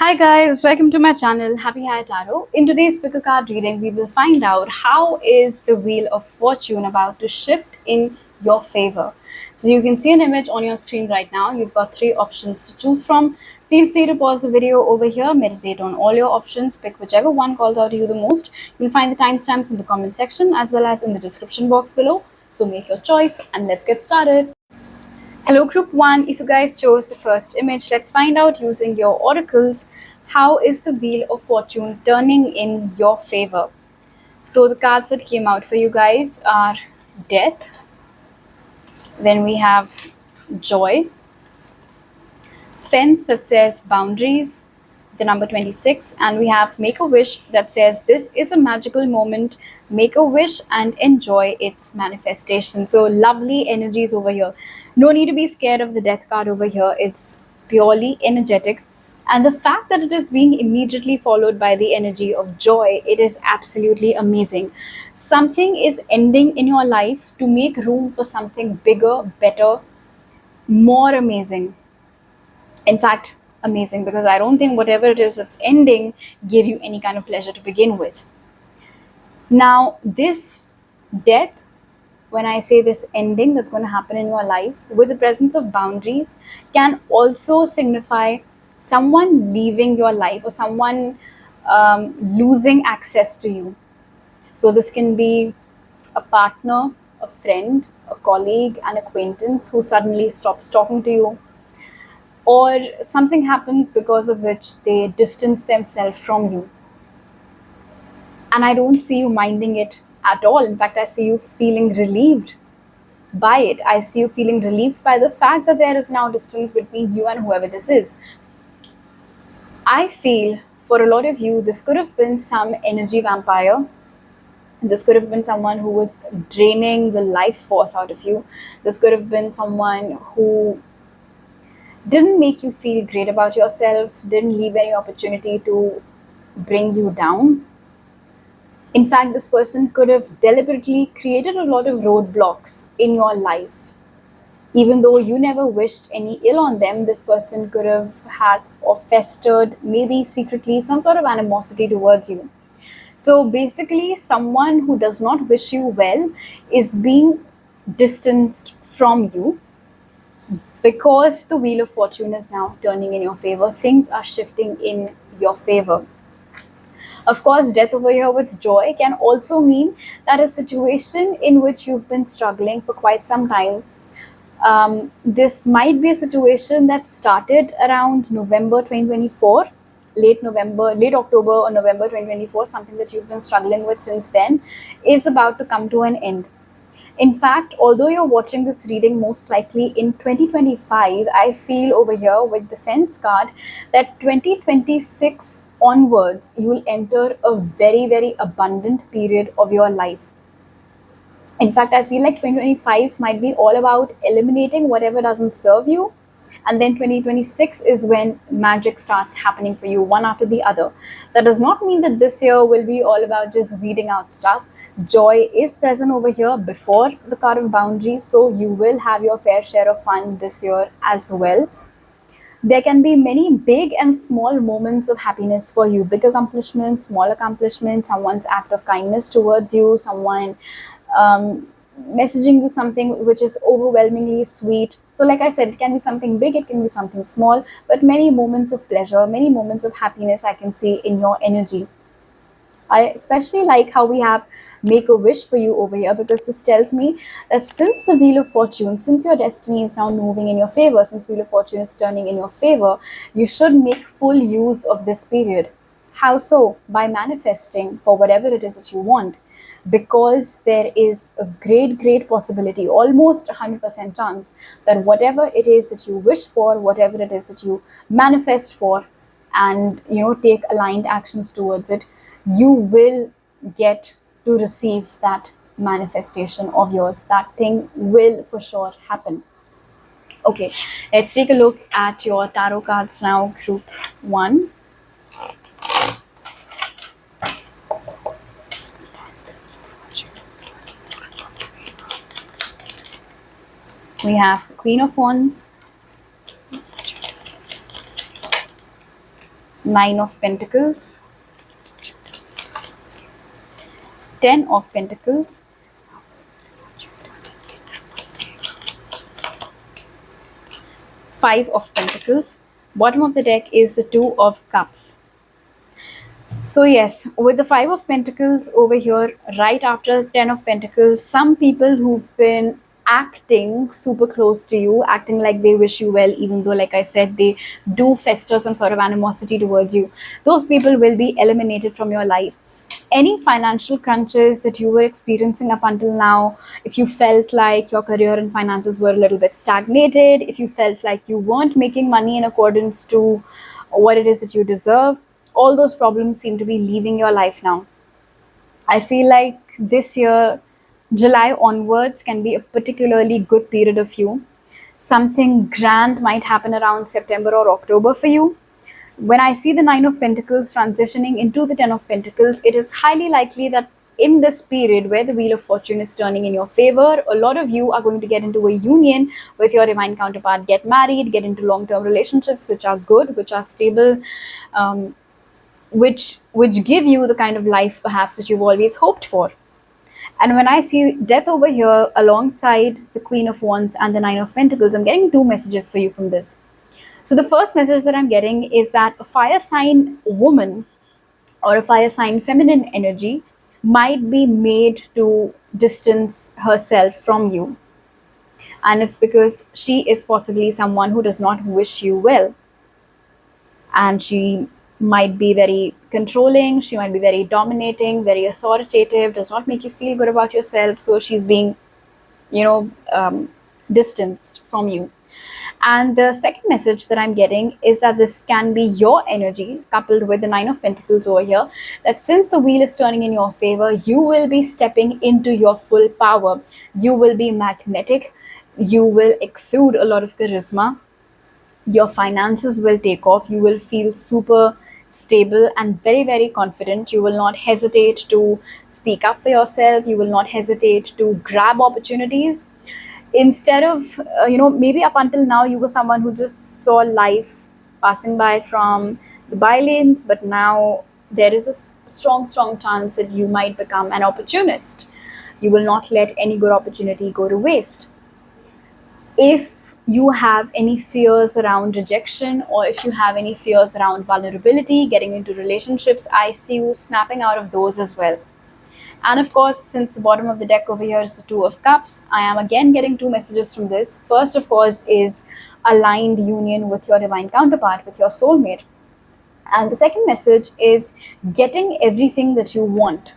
Hi guys, welcome to my channel Happy High Tarot. In today's pickacard reading, we will find out how is the Wheel of Fortune about to shift in your favor. So you can see an image on your screen right now. You've got three options to choose from. Feel free to pause the video over here, meditate on all your options, pick whichever one calls out to you the most. You'll find the timestamps in the comment section as well as in the description box below. So make your choice and let's get started. Hello group 1, if you guys chose the first image, let's find out using your oracles how is the Wheel of Fortune turning in your favor. So the cards that came out for you guys are Death, then we have Joy, Fence that says Boundaries, the number 26, and we have Make a Wish that says this is a magical moment, make a wish and enjoy its manifestation. So lovely energies over here. No need to be scared of the Death card over here. It's purely energetic, and the fact that it is being immediately followed by the energy of Joy, it is absolutely amazing. Something is ending in your life to make room for something bigger, better, more amazing. In fact, amazing, because I don't think whatever it is that's ending gave you any kind of pleasure to begin with. Now this Death, when I say this ending that's going to happen in your life with the presence of Boundaries, can also signify someone leaving your life or someone losing access to you. So this can be a partner, a friend, a colleague, an acquaintance who suddenly stops talking to you, or something happens because of which they distance themselves from you. And I don't see you minding it at all. In fact, I see you feeling relieved by it. I see you feeling relieved by the fact that there is now distance between you and whoever this is. I feel for a lot of you, this could have been some energy vampire. This could have been someone who was draining the life force out of you. This could have been someone who didn't make you feel great about yourself, didn't leave any opportunity to bring you down. In fact, this person could have deliberately created a lot of roadblocks in your life. Even though you never wished any ill on them, this person could have had or festered, maybe secretly, some sort of animosity towards you. So basically, someone who does not wish you well is being distanced from you. Because the Wheel of Fortune is now turning in your favor, things are shifting in your favor. Of course, Death over here with Joy can also mean that a situation in which you've been struggling for quite some time, this might be a situation that started around November 2024, late October or November 2024, something that you've been struggling with since then is about to come to an end. In fact, although you're watching this reading most likely in 2025, I feel over here with the Fence card that 2026 onwards, you'll enter a very, very abundant period of your life. In fact, I feel like 2025 might be all about eliminating whatever doesn't serve you. And then 2026 is when magic starts happening for you, one after the other. That does not mean that this year will be all about just weeding out stuff. Joy is present over here before the card of Boundaries, so you will have your fair share of fun this year as well. There can be many big and small moments of happiness for you, big accomplishments, small accomplishments, someone's act of kindness towards you, someone messaging you something which is overwhelmingly sweet. So like I said, it can be something big, it can be something small, but many moments of pleasure, many moments of happiness I can see in your energy. I especially like how we have Make a Wish for you over here, because this tells me that since the Wheel of Fortune, since your destiny is now moving in your favor, since Wheel of Fortune is turning in your favor, you should make full use of this period. How so? By manifesting for whatever it is that you want. Because there is a great possibility, almost 100% chance, that whatever it is that you wish for, whatever it is that you manifest for, and take aligned actions towards it, you will get to receive that manifestation of yours. That thing will for sure happen. Okay, let's take a look at your tarot cards now, group 1. We have the Queen of Wands, 9 of Pentacles, 10 of Pentacles, 5 of Pentacles. Bottom of the deck is the 2 of Cups. So yes, with the 5 of Pentacles over here, right after 10 of Pentacles, some people who've been acting super close to you, acting like they wish you well, even though, like I said, they do fester some sort of animosity towards you, those people will be eliminated from your life. Any financial crunches that you were experiencing up until now, if you felt like your career and finances were a little bit stagnated, if you felt like you weren't making money in accordance to what it is that you deserve, all those problems seem to be leaving your life now. I feel like this year, July onwards, can be a particularly good period of you. Something grand might happen around September or October for you. When I see the 9 of Pentacles transitioning into the 10 of Pentacles, it is highly likely that in this period where the Wheel of Fortune is turning in your favor, a lot of you are going to get into a union with your divine counterpart, get married, get into long-term relationships which are good, which are stable, which give you the kind of life perhaps that you've always hoped for. And when I see death over here alongside the Queen of Wands and the 9 of Pentacles, I'm getting 2 messages for you from this. So the first message that I'm getting is that a fire sign woman or a fire sign feminine energy might be made to distance herself from you. And it's because she is possibly someone who does not wish you well. And she might be very controlling, she might be very dominating, very authoritative, does not make you feel good about yourself. So she's being, distanced from you. And the second message that I'm getting is that this can be your energy coupled with the 9 of Pentacles over here, that since the wheel is turning in your favor, you will be stepping into your full power. You will be magnetic. You will exude a lot of charisma. Your finances will take off. You will feel super stable and very, very confident. You will not hesitate to speak up for yourself. You will not hesitate to grab opportunities. Instead of, maybe up until now, you were someone who just saw life passing by from the bylanes, but now there is a strong, strong chance that you might become an opportunist. You will not let any good opportunity go to waste. If you have any fears around rejection, or if you have any fears around vulnerability, getting into relationships, I see you snapping out of those as well. And of course, since the bottom of the deck over here is the 2 of Cups, I am again getting 2 messages from this. First, of course, is aligned union with your divine counterpart, with your soulmate. And the second message is getting everything that you want,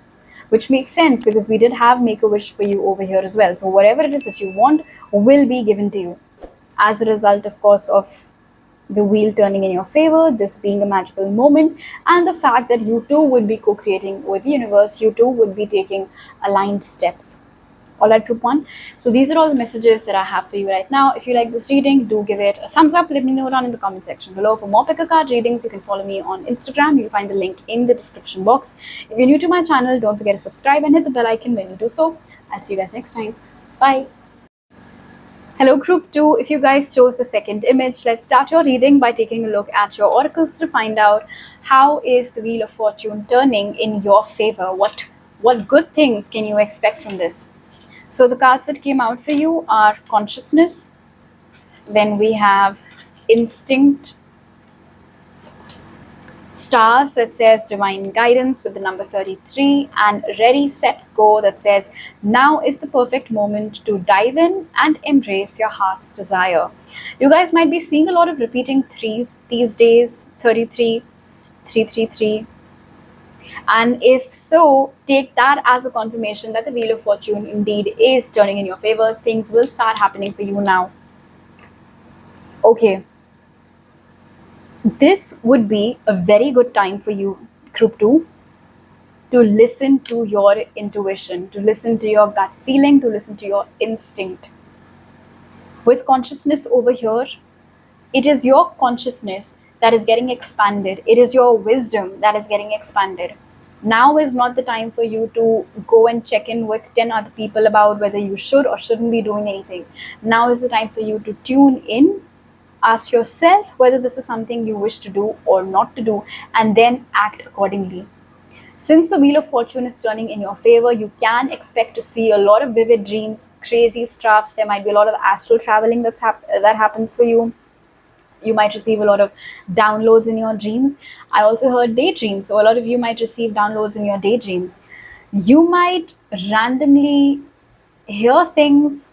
which makes sense because we did have Make a Wish for you over here as well. So whatever it is that you want will be given to you as a result, of course, of the wheel turning in your favor, this being a magical moment, and the fact that you too would be co-creating with the universe, you too would be taking aligned steps. All right, group 1. So these are all the messages that I have for you right now. If you like this reading, do give it a thumbs up. Let me know down in the comment section below. For more pick-a-card readings, you can follow me on Instagram. You'll find the link in the description box. If you're new to my channel, don't forget to subscribe and hit the bell icon when you do so. I'll see you guys next time. Bye. Hello group 2, if you guys chose the second image, let's start your reading by taking a look at your oracles to find out how is the Wheel of Fortune turning in your favor. What good things can you expect from this? So the cards that came out for you are Consciousness, then we have Instinct, Stars that says Divine Guidance with the number 33, and Ready, Set, Go that says now is the perfect moment to dive in and embrace your heart's desire. You guys might be seeing a lot of repeating 3s these days, 33, 333. And if so, take that as a confirmation that the Wheel of Fortune indeed is turning in your favor. Things will start happening for you now. Okay. This would be a very good time for you, group 2, to listen to your intuition, to listen to your gut feeling, to listen to your instinct. With Consciousness over here, it is your consciousness that is getting expanded. It is your wisdom that is getting expanded. Now is not the time for you to go and check in with 10 other people about whether you should or shouldn't be doing anything. Now is the time for you to tune in, Ask yourself whether this is something you wish to do or not to do, and then act accordingly. Since the Wheel of Fortune is turning in your favor, you can expect to see a lot of vivid dreams, crazy stuff. There might be a lot of astral traveling that happens for you. You might receive a lot of downloads in your dreams. I also heard daydreams, so a lot of you might receive downloads in your daydreams. You might randomly hear things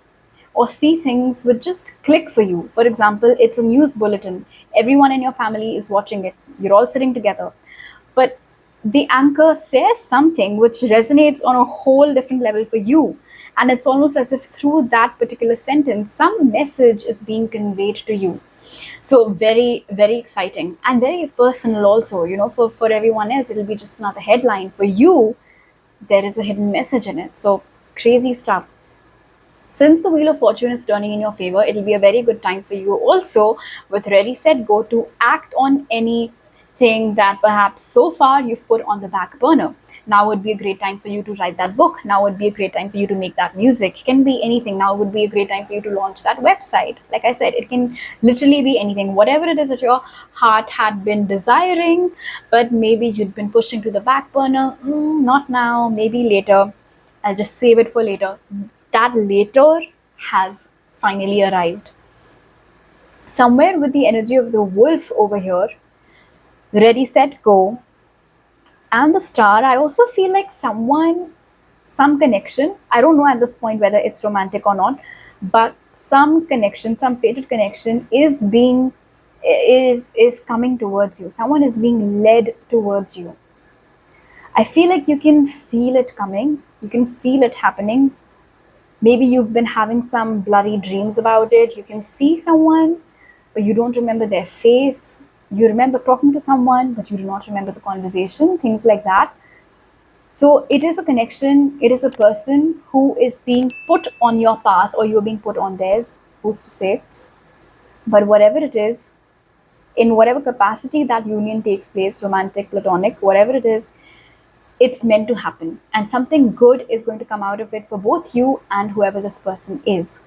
or see things which just click for you. For example, it's a news bulletin. Everyone in your family is watching it. You're all sitting together. But the anchor says something which resonates on a whole different level for you. And it's almost as if through that particular sentence, some message is being conveyed to you. So very, very exciting and very personal also. For everyone else, it'll be just another headline. For you, there is a hidden message in it. So crazy stuff. Since the Wheel of Fortune is turning in your favor, it'll be a very good time for you also with Ready, Set, Go to act on anything that perhaps so far you've put on the back burner. Now would be a great time for you to write that book. Now would be a great time for you to make that music. It can be anything. Now would be a great time for you to launch that website. Like I said, it can literally be anything. Whatever it is that your heart had been desiring, but maybe you'd been pushing to the back burner. Not now, maybe later. I'll just save it for later. That later has finally arrived. Somewhere with the energy of the wolf over here, Ready, Set, Go, and the star, I also feel like some connection. I don't know at this point whether it's romantic or not, but some connection, some fated connection is coming towards you. Someone is being led towards you. I feel like you can feel it coming. You can feel it happening. Maybe you've been having some blurry dreams about it. You can see someone, but you don't remember their face. You remember talking to someone, but you do not remember the conversation, things like that. So it is a connection. It is a person who is being put on your path, or you're being put on theirs, who's to say. But whatever it is, in whatever capacity that union takes place, romantic, platonic, whatever it is, it's meant to happen, and something good is going to come out of it for both you and whoever this person is.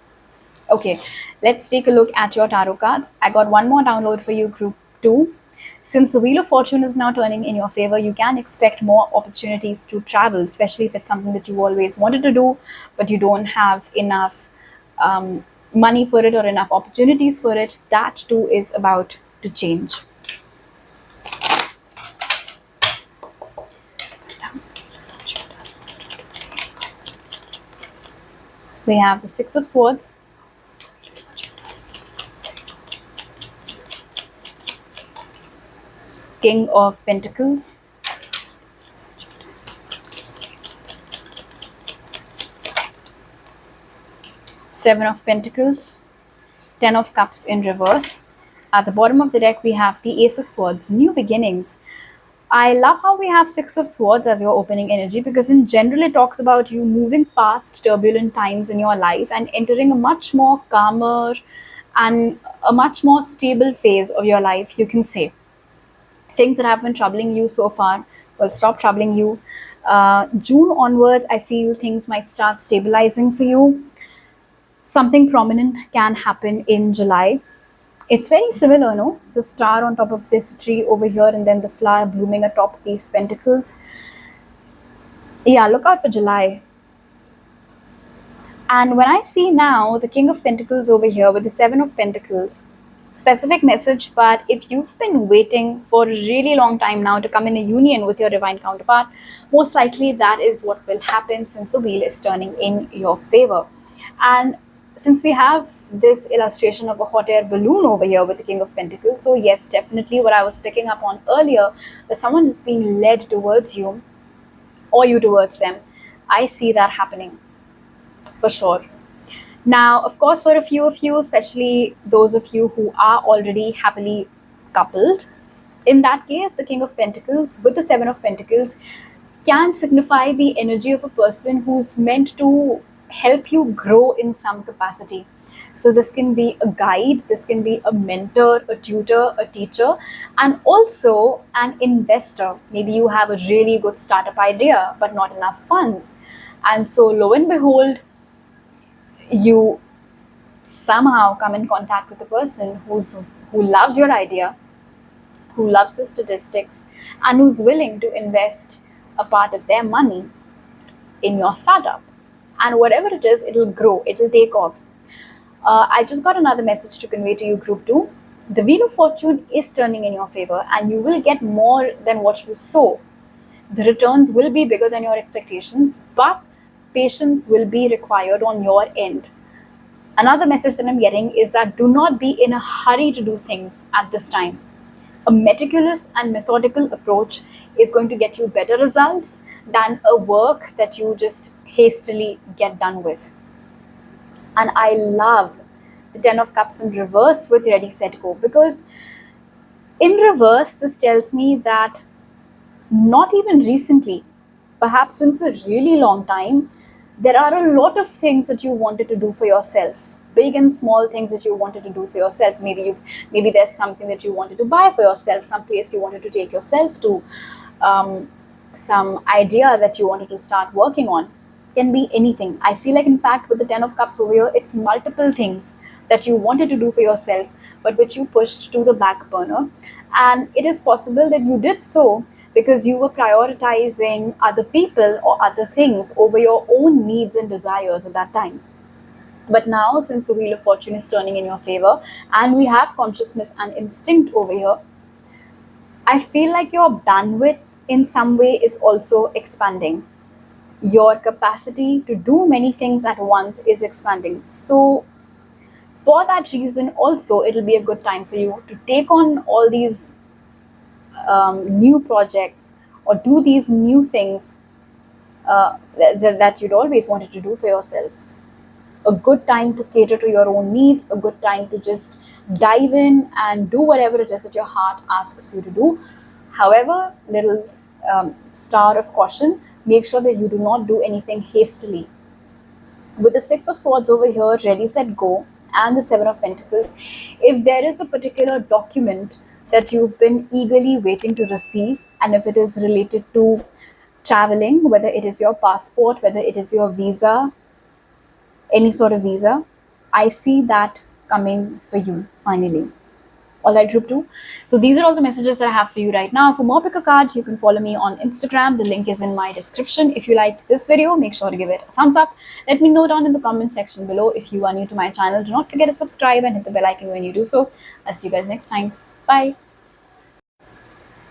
Okay, let's take a look at your tarot cards. I got one more download for you, group 2. Since the Wheel of Fortune is now turning in your favor, you can expect more opportunities to travel, especially if it's something that you always wanted to do, but you don't have enough money for it or enough opportunities for it. That too is about to change. We have the Six of Swords, King of Pentacles, Seven of Pentacles, Ten of Cups in reverse. At the bottom of the deck, we have the Ace of Swords, New Beginnings. I love how we have Six of Swords as your opening energy, because in general it talks about you moving past turbulent times in your life and entering a much more calmer and a much more stable phase of your life, you can say. Things that have been troubling you so far will stop troubling you. June onwards, I feel things might start stabilizing for you. Something prominent can happen in July. It's very similar, no? The star on top of this tree over here, and then the flower blooming atop these pentacles. Yeah, look out for July. And when I see now the King of Pentacles over here with the Seven of Pentacles, specific message, but if you've been waiting for a really long time now to come in a union with your divine counterpart, most likely that is what will happen since the wheel is turning in your favor. And since we have this illustration of a hot air balloon over here with the King of Pentacles, so yes, definitely what I was picking up on earlier, that someone is being led towards you or you towards them. I see that happening for sure. Now, of course, for a few of you, especially those of you who are already happily coupled, in that case, the King of Pentacles with the Seven of Pentacles can signify the energy of a person who's meant to help you grow in some capacity. So this can be a guide, this can be a mentor, a tutor, a teacher, and also an investor. Maybe you have a really good startup idea, but not enough funds. And so lo and behold, you somehow come in contact with a person who's who loves your idea, who loves the statistics, and who's willing to invest a part of their money in your startup. And whatever it is, it'll grow, it'll take off. I just got another message to convey to you, Group 2. The Wheel of Fortune is turning in your favor, and you will get more than what you sow. The returns will be bigger than your expectations, but patience will be required on your end. Another message that I'm getting is that do not be in a hurry to do things at this time. A meticulous and methodical approach is going to get you better results than a work that you just hastily get done with. And I love the Ten of Cups in reverse with Ready, Set, Go, because in reverse, this tells me that not even recently, perhaps since a really long time, there are a lot of things that you wanted to do for yourself, big and small things that you wanted to do for yourself. Maybe there's something that you wanted to buy for yourself, some place you wanted to take yourself to, some idea that you wanted to start working on. Can be anything. I feel like, in fact, with the Ten of Cups over here, it's multiple things that you wanted to do for yourself, but which you pushed to the back burner. And it is possible that you did so because you were prioritizing other people or other things over your own needs and desires at that time. But now, since the Wheel of Fortune is turning in your favor and we have consciousness and instinct over here, I feel like your bandwidth in some way is also expanding. Your capacity to do many things at once is expanding. So for that reason also, it'll be a good time for you to take on all these new projects or do these new things that you'd always wanted to do for yourself. A good time to cater to your own needs, a good time to just dive in and do whatever it is that your heart asks you to do. However, little star of caution, make sure that you do not do anything hastily. With the Six of Swords over here, Ready, Set, Go, and the Seven of Pentacles, if there is a particular document that you've been eagerly waiting to receive, and if it is related to traveling, whether it is your passport, whether it is your visa, any sort of visa, I see that coming for you finally. Alright, Group 2. So these are all the messages that I have for you right now. For more pick a cards, you can follow me on Instagram. The link is in my description. If you liked this video, make sure to give it a thumbs up. Let me know down in the comment section below. If you are new to my channel, do not forget to subscribe and hit the bell icon when you do so. I'll see you guys next time. Bye.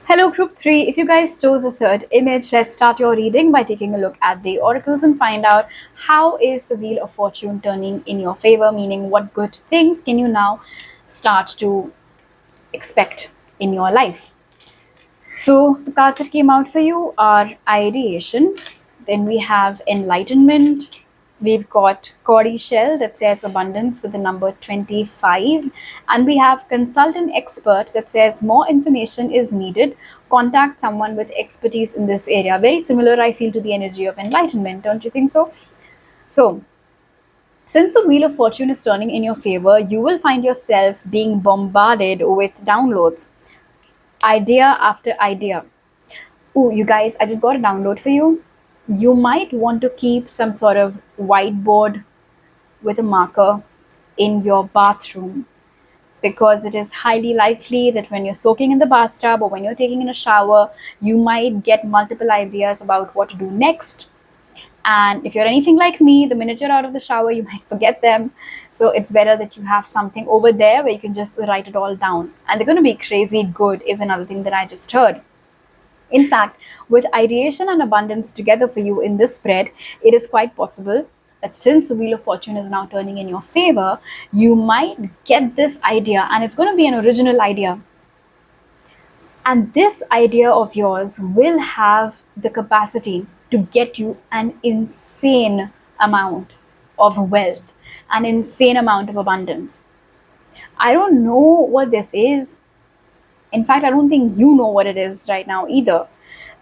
Hello, Group 3. If you guys chose a third image, let's start your reading by taking a look at the oracles and find out how is the Wheel of Fortune turning in your favor, meaning what good things can you now start to expect in your life. So the cards that came out for you are Ideation, then we have Enlightenment, we've got Cowrie Shell that says Abundance with the number 25, and we have Consultant Expert that says more information is needed, contact someone with expertise in this area. Very similar, I feel, to the energy of Enlightenment, don't you think so? So since the Wheel of Fortune is turning in your favor, you will find yourself being bombarded with downloads, idea after idea. Oh, you guys, I just got a download for you. You might want to keep some sort of whiteboard with a marker in your bathroom, because it is highly likely that when you're soaking in the bathtub or when you're taking in a shower, you might get multiple ideas about what to do next. And if you're anything like me, the minute you're out of the shower, you might forget them. So it's better that you have something over there where you can just write it all down. And they're going to be crazy good is another thing that I just heard. In fact, with Ideation and Abundance together for you in this spread, it is quite possible that since the Wheel of Fortune is now turning in your favor, you might get this idea, and it's going to be an original idea. And this idea of yours will have the capacity to get you an insane amount of wealth, an insane amount of abundance. I don't know what this is. In fact, I don't think you know what it is right now either.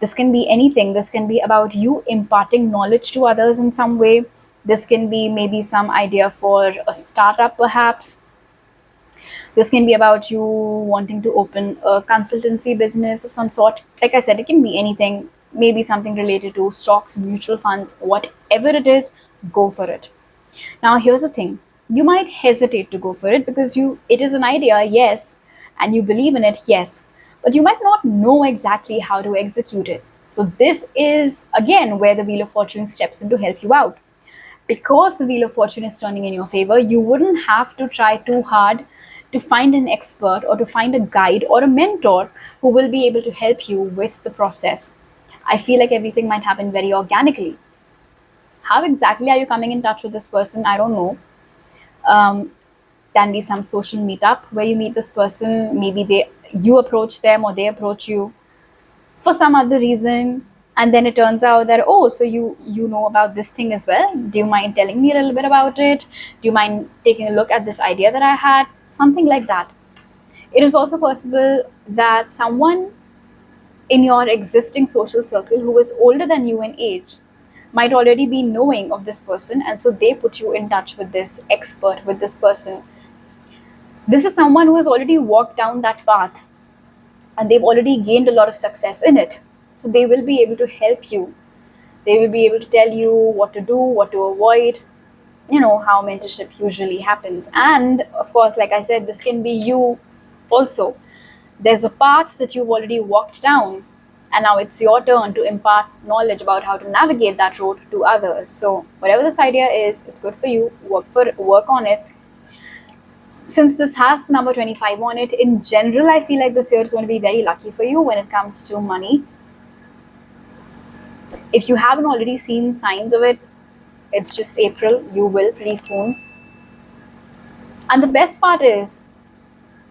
This can be anything. This can be about you imparting knowledge to others in some way. This can be maybe some idea for a startup perhaps. This can be about you wanting to open a consultancy business of some sort. Like I said, it can be anything. Maybe something related to stocks, mutual funds, whatever it is, go for it. Now, here's the thing. You might hesitate to go for it because it is an idea, yes, and you believe in it, yes, but you might not know exactly how to execute it. So this is again where the Wheel of Fortune steps in to help you out. Because the Wheel of Fortune is turning in your favor, you wouldn't have to try too hard to find an expert or to find a guide or a mentor who will be able to help you with the process. I feel like everything might happen very organically. How exactly are you coming in touch with this person? I don't know. Um, can be some social meetup where you meet this person. Maybe you approach them or they approach you for some other reason, and then it turns out that, oh, so you know about this thing as well. Do you mind telling me a little bit about it? Do you mind taking a look at this idea that I had? Something like that. It is also possible that someone in your existing social circle who is older than you in age might already be knowing of this person, and so they put you in touch with this expert, with this person. This is someone who has already walked down that path and they've already gained a lot of success in it. So they will be able to help you. They will be able to tell you what to do, what to avoid, how mentorship usually happens. And of course, like I said, this can be you also. There's a path that you've already walked down, and now it's your turn to impart knowledge about how to navigate that road to others. So whatever this idea is, it's good for you. Work on it. Since this has number 25 on it, in general, I feel like this year is going to be very lucky for you when it comes to money. If you haven't already seen signs of it, it's just April. You will pretty soon. And the best part is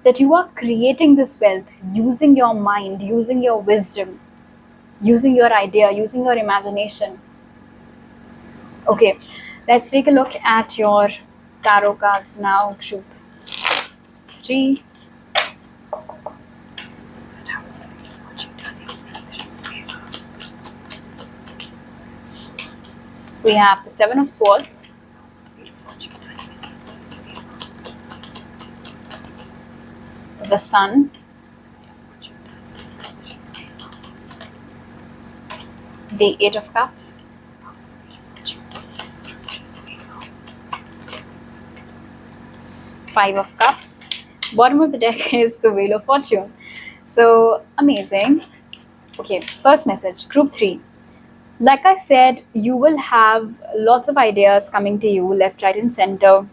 that you are creating this wealth using your mind, using your wisdom, using your idea, using your imagination. Okay, let's take a look at your tarot cards now. Group 3. We have the 7 of Swords, the Sun, the 8 of Cups, 5 of Cups. Bottom of the deck is the Wheel of Fortune. So amazing. Okay, first message, Group 3. Like I said, you will have lots of ideas coming to you left, right, and center.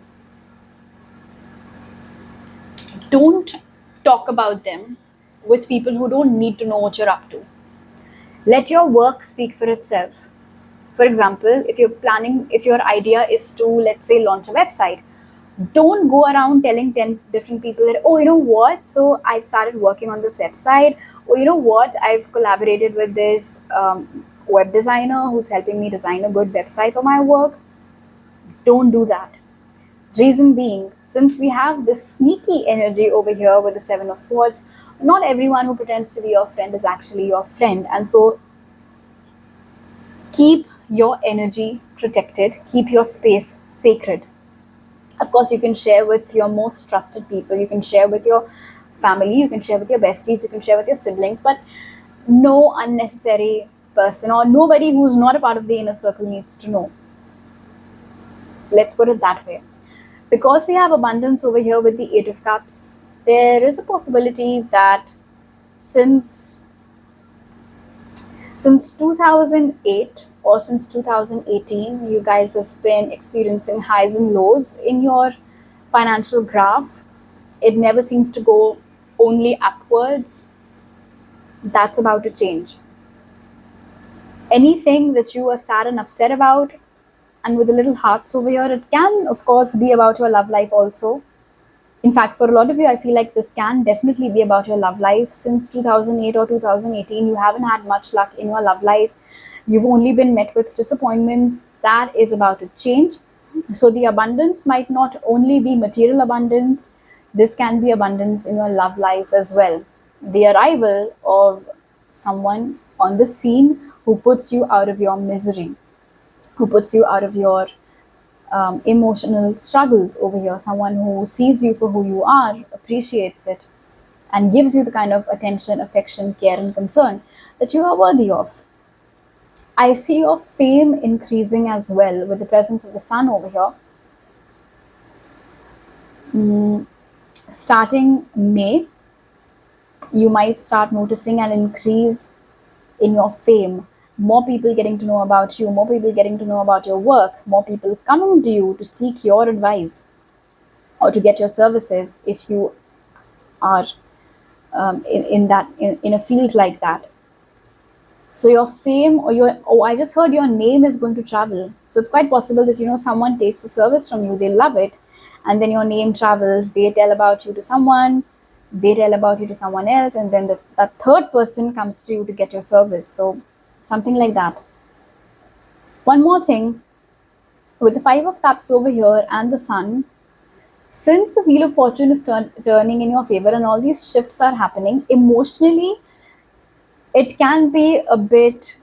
Don't talk about them with people who don't need to know what you're up to. Let your work speak for itself. For example, if your idea is to, let's say, launch a website, don't go around telling 10 different people that, oh, you know what, so I've started working on this website, or you know what, I've collaborated with this web designer who's helping me design a good website for my work. Don't do that. Reason being, since we have this sneaky energy over here with the 7 of Swords, not everyone who pretends to be your friend is actually your friend. And so keep your energy protected, keep your space sacred. Of course, you can share with your most trusted people, you can share with your family, you can share with your besties, you can share with your siblings, but no unnecessary person or nobody who's not a part of the inner circle needs to know. Let's put it that way. Because we have abundance over here with the 8 of Cups, there is a possibility that since 2008 or since 2018, you guys have been experiencing highs and lows in your financial graph. It never seems to go only upwards. That's about to change. Anything that you are sad and upset about, and with the little hearts over here, it can, of course, be about your love life also. In fact, for a lot of you, I feel like this can definitely be about your love life. Since 2008 or 2018, you haven't had much luck in your love life. You've only been met with disappointments. That is about to change. So the abundance might not only be material abundance, this can be abundance in your love life as well. The arrival of someone on the scene who puts you out of your misery, who puts you out of your emotional struggles over here. Someone who sees you for who you are, appreciates it, and gives you the kind of attention, affection, care, and concern that you are worthy of. I see your fame increasing as well with the presence of the Sun over here. Starting May, You might start noticing an increase in your fame, more people getting to know about you, more people getting to know about your work, more people coming to you to seek your advice or to get your services if you are in a field like that. So your fame or your, oh, I just heard your name is going to travel. So it's quite possible that, someone takes a service from you, they love it, and then your name travels, they tell about you to someone, they tell about you to someone else, and then that third person comes to you to get your service. So something like that. One more thing, with the Five of Cups over here and the Sun, since the Wheel of Fortune is turning in your favor and all these shifts are happening, emotionally, it can be a bit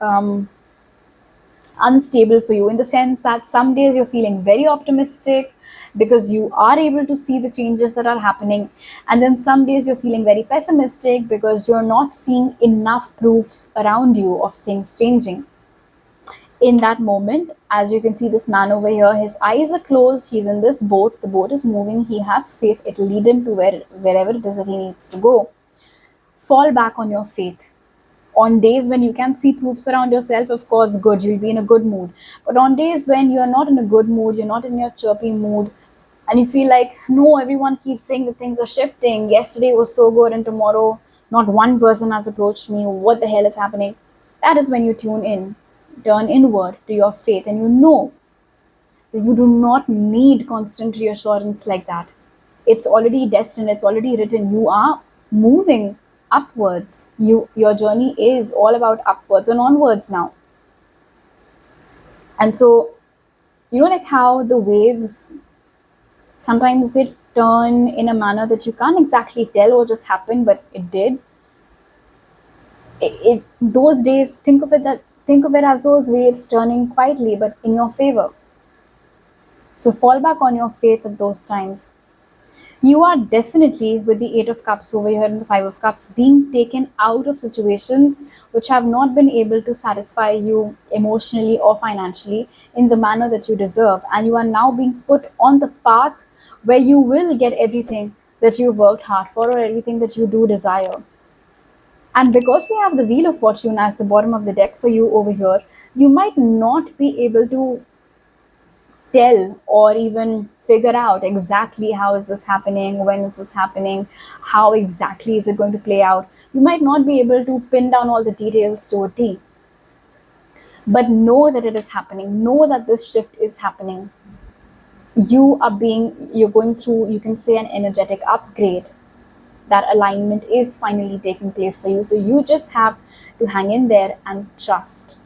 um, unstable for you, in the sense that some days you're feeling very optimistic because you are able to see the changes that are happening, and then some days you're feeling very pessimistic because you're not seeing enough proofs around you of things changing. In that moment, as you can see, this man over here, his eyes are closed, he's in this boat, the boat is moving, he has faith, it'll lead him to wherever it is that he needs to go. Fall back on your faith. On days when you can see proofs around yourself, of course, good, you'll be in a good mood. But on days when you're not in a good mood, you're not in your chirpy mood, and you feel like, no, everyone keeps saying that things are shifting, yesterday was so good and tomorrow not one person has approached me, what the hell is happening? That is when you turn inward to your faith, and you know that you do not need constant reassurance like that. It's already destined, it's already written, you are moving upwards. Your journey is all about upwards and onwards now. And so, like how the waves sometimes they turn in a manner that you can't exactly tell what just happened, but it did. Those days, think of it as those waves turning quietly but in your favor. So fall back on your faith at those times. You are definitely, with the Eight of Cups over here and the Five of Cups, being taken out of situations which have not been able to satisfy you emotionally or financially in the manner that you deserve. And you are now being put on the path where you will get everything that you've worked hard for, or everything that you do desire. And because we have the Wheel of Fortune as the bottom of the deck for you over here, you might not be able to tell or even figure out exactly how is this happening, when is this happening, how exactly is it going to play out. You might not be able to pin down all the details to a T, but know that it is happening, know that this shift is happening. You're going through, you can say, an energetic upgrade. That alignment is finally taking place for you, so you just have to hang in there and trust.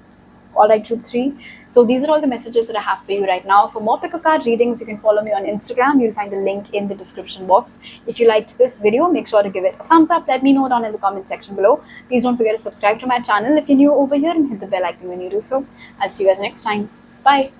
All right, Group 3. So these are all the messages that I have for you right now. For more pick a card readings, you can follow me on Instagram. You'll find the link in the description box. If you liked this video, make sure to give it a thumbs up. Let me know down in the comment section below. Please don't forget to subscribe to my channel if you're new over here, and hit the bell icon when you do so. I'll see you guys next time. Bye.